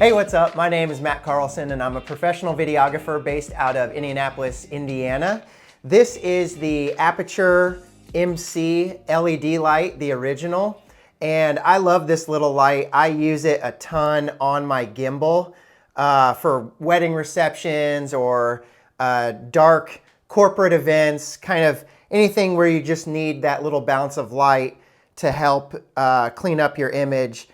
Hey, what's up? My name is Matt Carlson and I'm a professional videographer based out of Indianapolis, Indiana. This is the Aputure MC LED light, the original. And I love this little light. I use it a ton on my gimbal for wedding receptions or dark corporate events, kind of anything where you just need that little bounce of light to help clean up your image.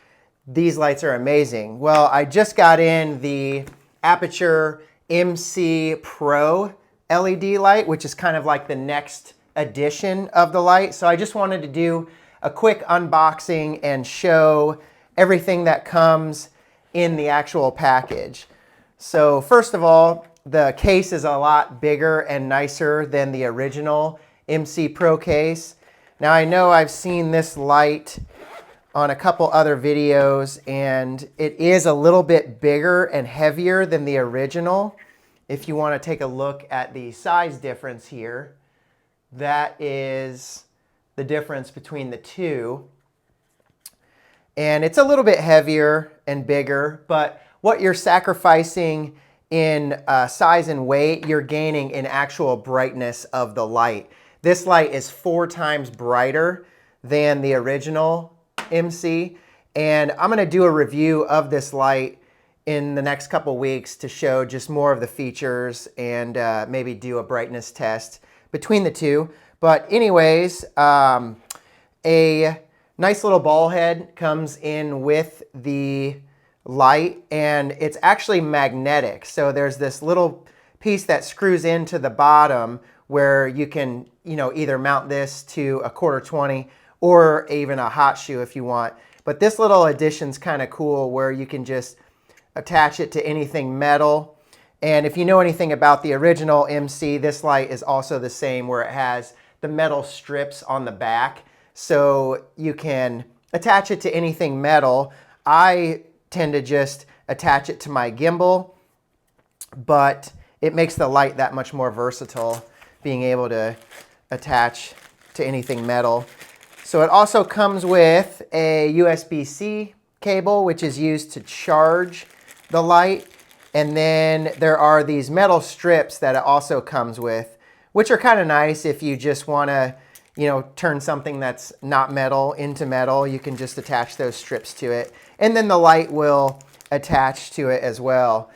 These lights are amazing. Well, I just got in the Aputure MC Pro LED light, which is kind of like the next edition of the light. So I just wanted to do a quick unboxing and show everything that comes in the actual package. So first of all, the case is a lot bigger and nicer than the original MC Pro case. Now I know I've seen this light on a couple other videos and it is a little bit bigger and heavier than the original. If you want to take a look at the size difference here, that is the difference between the two. And it's a little bit heavier and bigger, but what you're sacrificing in size and weight, you're gaining in actual brightness of the light. This light is 4 times brighter than the original MC, and I'm going to do a review of this light in the next couple weeks to show just more of the features and maybe do a brightness test between the two. But anyways, a nice little ball head comes in with the light, and it's actually magnetic. So there's this little piece that screws into the bottom where you can, either mount this to a 1/4-20 or even a hot shoe if you want. But this little addition's kind of cool where you can just attach it to anything metal. And if you know anything about the original MC, this light is also the same where it has the metal strips on the back. So you can attach it to anything metal. I tend to just attach it to my gimbal, but it makes the light that much more versatile, being able to attach to anything metal. So it also comes with a USB-C cable, which is used to charge the light. And then there are these metal strips that it also comes with, which are kind of nice if you just want to, turn something that's not metal into metal. You can just attach those strips to it. And then the light will attach to it as well.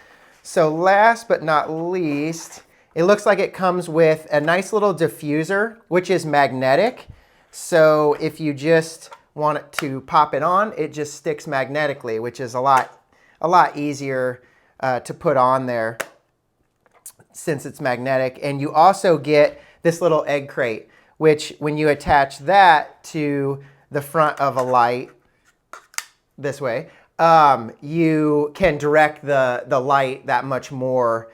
So last but not least, it looks like it comes with a nice little diffuser, which is magnetic. So if you just want it to pop it on, it just sticks magnetically, which is a lot easier to put on there since it's magnetic. And you also get this little egg crate, which when you attach that to the front of a light this way, you can direct the light that much more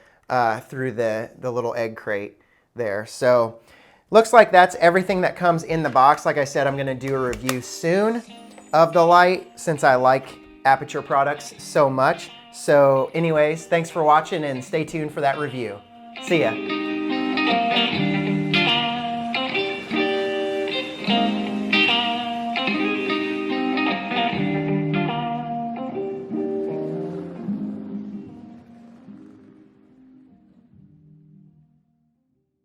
through the little egg crate there. So looks like that's everything that comes in the box. Like I said, I'm going to do a review soon of the light since I like Aputure products so much. So anyways, thanks for watching and stay tuned for that review. See ya.